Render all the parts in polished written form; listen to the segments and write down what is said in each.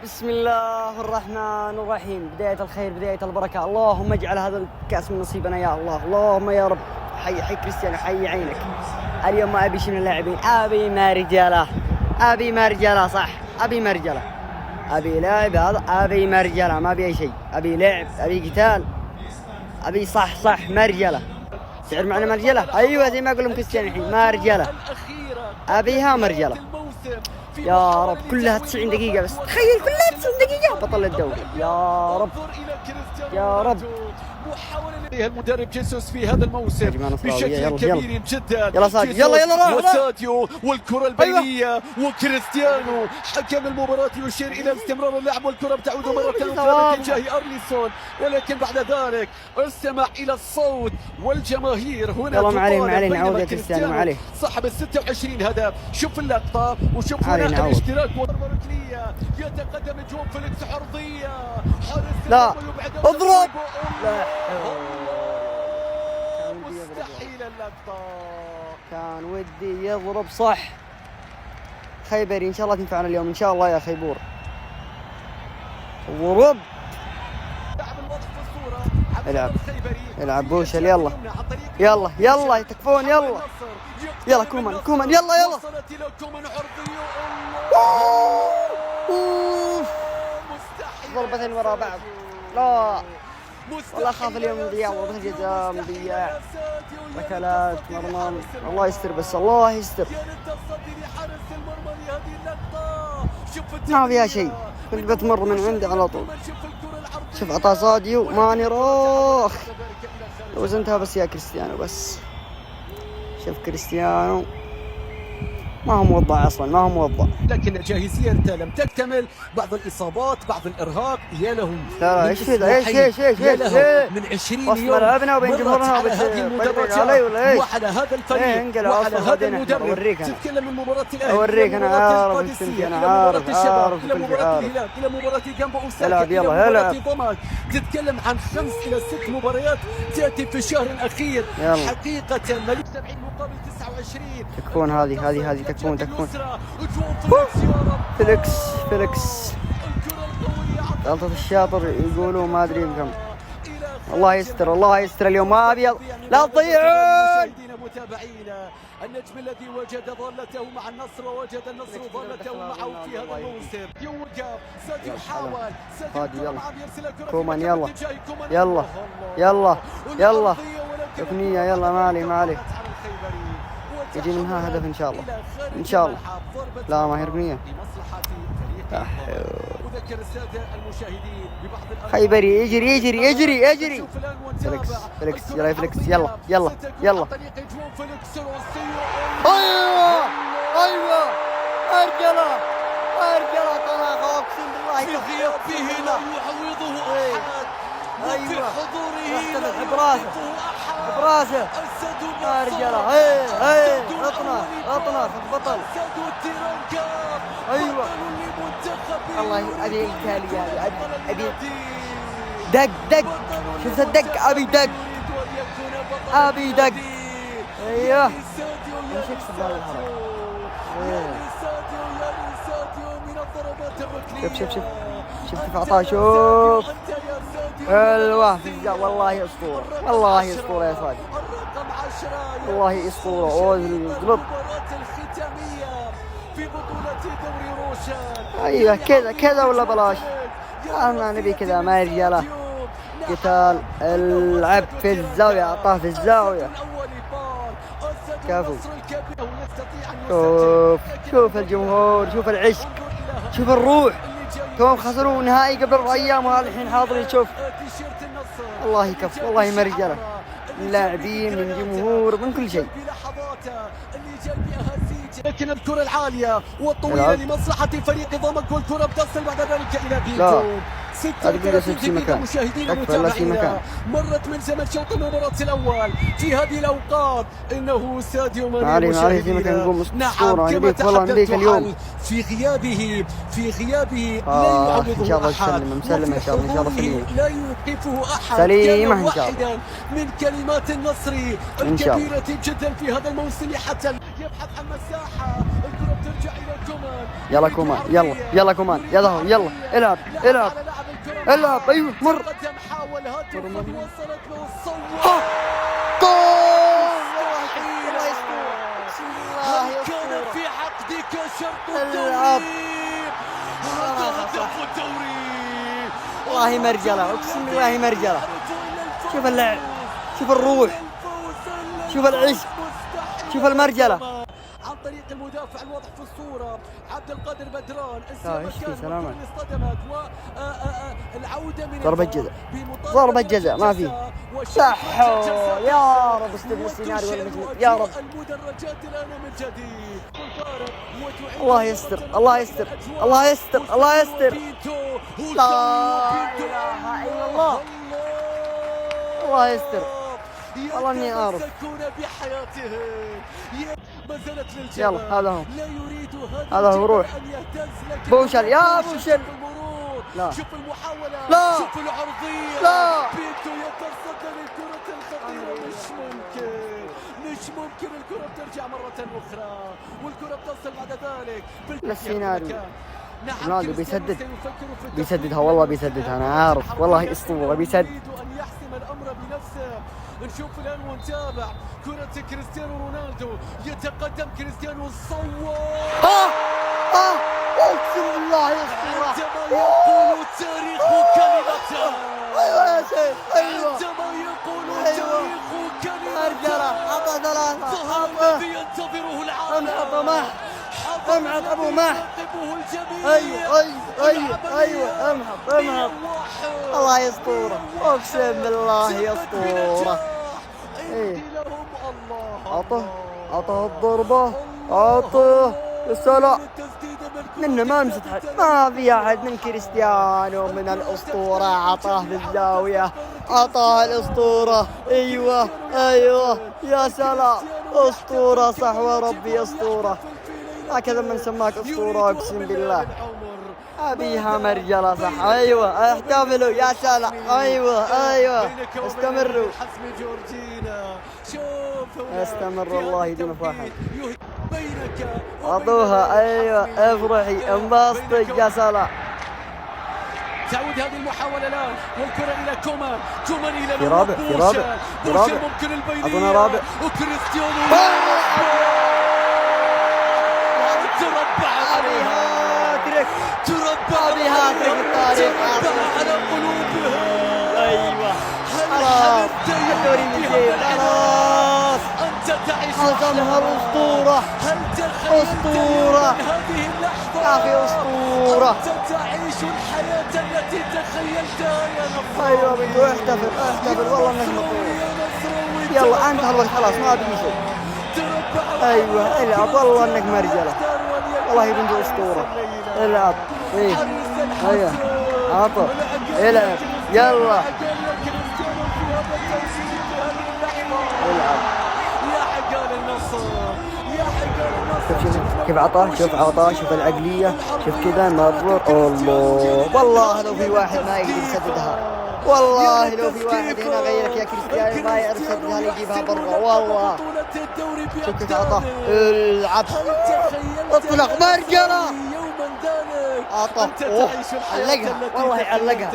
بسم الله الرحمن الرحيم. بداية الخير بداية البركة. اللهم اجعل هذا الكأس من نصيبنا يا الله. اللهم يا رب. حي كريستيانو، حي عينك. اليوم ما أبي شيء من اللاعبين، أبي ما رجالة، أبي ما رجالة، صح، أبي ما رجالة، أبي لاعب هذا، أبي ما رجالة، ما أبي أي شيء، أبي لعب، أبي قتال، أبي صح ما رجالة. سعر معنا ما رجالة، أيوة زي ما أقول لهم كريستيانو الحين ما رجالة، أبيها ما رجالة. يا رب كلها 90 دقيقة بس، تخيل كلها 90 دقيقة بطل الدوري. يا رب يا رب. المدرب جيسوس في هذا الموسم بشكل كبير جدا. يلا ساديو، يلا روح. وساديو والكرة البينية وكريستيانو. حكم المباراة يشير إلى استمرار اللعب والكرة بتعود مرة أخرى باتجاه أرليسون، ولكن بعد ذلك استمع إلى الصوت والجماهير. هنا يلا ما عليه نعود يا كريستيانو، ما عليه. صاحب 26 هدف. شوف اللقطة وشوف هناك الاشتراك وضربة ركنية. يتقدم جون فيليكس عرضية. لا اضرب. لا مستحيل اللقطة. كان ودي يضرب صح. خيبري ان شاء الله تنفعنا اليوم ان شاء الله يا خيبور. ضرب. العب بوشل. يلا تكفون. يلا كومان يلا ضربتين ورا بعض. لا والله اخاف اليوم نضيع ضربة جزاء، نضيع ركلات مرمى. الله يستر بس، الله يستر. ما فيها شيء، كنت بتمر من عندي على طول. شوف عطا ساديو ماني روخ. لو وزنتها بس يا كريستيانو بس. شوف كريستيانو ما هو موضع اصلا، ما هو موضع. لكن الجاهزيه لم تكتمل. بعض الاصابات، بعض الارهاق. يا لهم لا ايش كذا، ايش من 20 يوم ملعبنا وبين جمهورنا علي ولا ايش؟ وعلى هذا الفريق وعلى هذا المدرب. تتكلم من مباراه الاهلي، اوريك انا عارف انا عارف الى مباراه الهلال، الى مباراه جنب اوساكا، الى مباراه ضمك. تتكلم عن 5 إلى 6 مباريات تاتي في الشهر الاخير. حقيقه 70 مقابل 29. تكفون هذه تكفون. فيليكس غلطة الشاطر يقولوا ما ادري كم. الله يستر اليوم. ما ابي لا تضيعون. متابعينا النجم الذي وجد ضالته مع النصر ووجد النصر ضالته معه في هذا الموسم. ساديو حاول. يلا كومان يلا تقنية. يلا ما عليه يجي منها هدف ان شاء الله. لا ما هي ركنية. خيبري يجري. فيليكس يلا فيليكس يلا. ايوه ارجله طلع اقسم بالله. في غيابه لا يعوضه احد. وفي حضوره براسه ارجله. اطنخ البطل. ايوه الله ابي التالي هذه. ابي دق. شفت الدق. ابي دق. ايوه ايش يكسب هذا الحركه. شوف كيف اعطاه. شوف حلوه في الجو. والله اسطوره يا صادق. والله اسطوره. اوزلط. ايوه كذا ولا بلاش. انا نبي كذا ما رجاله. قتال. العب في الزاويه، اعطاه في الزاويه. كفو. شوف الجمهور، شوف العشق، شوف الروح. كمان خسروا نهائي قبل ايام والحين حاضرين. شوف والله يكفو. والله ما رجاله، من لاعبين من جمهور من كل شيء. لكن الكرة العالية والطويلة لمصلحة فريق ضمك، والكرة بتصل بعد ذلك إلى بيتو. 36 دقيقة مشاهدينا ومتابعينا. مرت من زمن شوط المباراة الأول. في هذه الأوقات إنه ساديو ماني مشاهدينا. نعم كما تحدثت عنه في غيابه لا يعوضه أحد. مسلم إن شاء الله لا يوقفه أحد. سليمة إن شاء الله. واحدا من كلمات النصر الكبيرة جدا في هذا الموسم. حتى يبحث عن مساحة. الكرة يرجع إلى كومان. يلا كومان، يلا كومان، يلا العب العب. ايوه مر. قدم حاول هاتف وصلت له الصوت. جول. الله يستر. هل كان في عقدك شرط العب. التدريب؟ هذا هدف الدوري. والله مرجلة، اقسم بالله مرجلة. شوف اللعب، شوف الروح، شوف العشق، شوف المرجلة. عن طريق المدافع الواضح في الصورة عبد القادر بدران. ايش في سلامة. اصطدمت والعودة من ضربة جزاء، ضربة جزاء ما في. صح يا رب استبدل السيناريو والمجلد يا رب. المدرجات الآن من جديد. الله يستر الله يستر الله يستر الله يستر. لا اله الا الله. الله يستر. والله اني اعرف. يلا هذا هو، هذا هو روح. بوشل يا بوشل. لا شوف المحاولة، لا شوف العرضية. لا. بيتو يتصدى للكرة الخطيرة. مش ممكن الكرة بترجع مرة أخرى والكرة بتصل بعد ذلك السيناريو. رونالدو بيسددها والله بيسددها، انا عارف والله اسطوره بيسدد. يريد ان يحسم الامر بنفسه. نشوف الان ونتابع كرة كريستيانو رونالدو. يتقدم كريستيانو الصوت. اقسم بالله اسطوره. عندما يقول التاريخ كلمته. ايوه يا شيخ ايوه. عندما يقول التاريخ كلمته. مرجله عطى ثلاثه. ظهر الذي ينتظره العالم. امحط مح، امحط ابو مح. ايوه امحط. الله يا اسطوره، اقسم بالله يا اسطوره. ايه عطه الضربه، عطه السلام منه. ما مسد حد، ما في احد من كريستيانو من الاسطوره. عطاه بالزاويه، عطاه الاسطوره. ايوه يا سلام. اسطوره صح وربي اسطوره. هكذا من سماك اسطوره اقسم بالله. ابيها مرجله صح. ايوه احتفلوا يا سلام. ايوه استمروا استمر الله يديم فرحك. اعطوها. ايوه افرحي انبسطي يا سلام. تعود هذه المحاولة الآن والكرة إلى كومان إلى في رابع ممكن البينية. أعطونا رابع وكريستيانو تربع التاريخ على قلوبهم. ايوه خلاص الدوري المجيد خلاص. أنت تعيش حسمها الأسطورة. هل تخيلت أسطورة هذه اللحظة؟ يا أخي أسطورة. أنت تعيش الحياة التي تخيلتها يا نصر. أيوة بنتو احتفل والله إنك مطلوب. يلا أنت هالوقت خلاص ما أبي شيء. أيوة العب والله إنك مرجلة. والله يا بنتو أسطورة. العب. أيوة عطوا العب يلا العب. يا حقال النصر يا حقال النصر. كيف عطاه، شوف عطاه، شوف العقلية، شوف كذا مرر. الله والله لو في واحد ما يقدر يسددها، والله لو في واحد هنا غيرك يا كريستيانو ما يعرف يسددها يجيبها برا والله. شوف كيف عطاه. العب اطلق مرجلة. عطاه علقها والله علقها.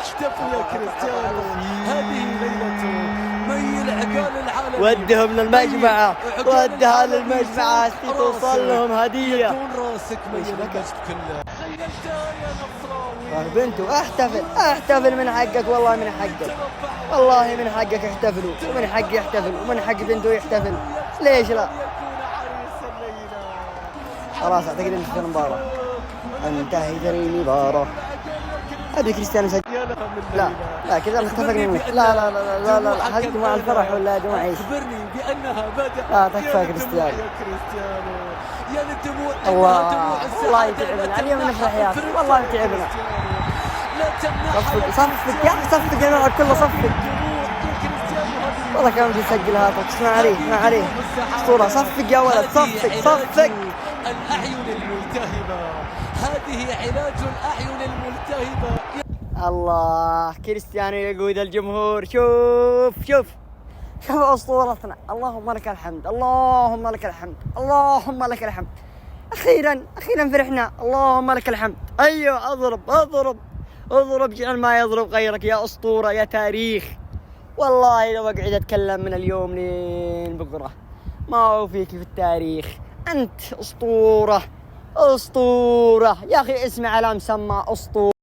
احتفل يا كريستيانو. هذه ليلته مي العقال العالمي. ودهم للمجمعة، ودها للمجمعة توصل لهم هدية. يكون راسك مي المجد كله. خيلتها يا نصراوي. بنتو احتفل من حقك والله من حقك. والله من حقك احتفلوا، ومن حقي يحتفل، ومن حق بنتو يحتفل. ليش لا؟ خلاص اعتقد انت في المباراة انتهت المباراة. ابي كريستيانو سجل. لا كذا اتفقنا. لا هل دموع الفرح ولا دموع ايش؟ اخبرني بانها بدأت. لا تكفى كريستيانو. يا للدموع. الله يتعبنا اليوم نفرح يا اخي والله يتعبنا. صفق يا اخي صفق يا الملعب كله صفق. والله كان بيسجل هذا. ما عليه اسطورة. صفق يا ولد صفق. الأعين الملتهبة. هذه علاج الأعين الملتهبة. الله كريستيانو يقود الجمهور. شوف أسطورتنا. اللهم لك الحمد. أخيرا فرحنا. اللهم لك الحمد. أيوه اضرب جعل ما يضرب غيرك يا أسطورة يا تاريخ. والله لو أقعد أتكلم من اليوم لين بكرة ما هو فيك في التاريخ. أنت أسطورة يا أخي، اسمع على مسمى أسطورة.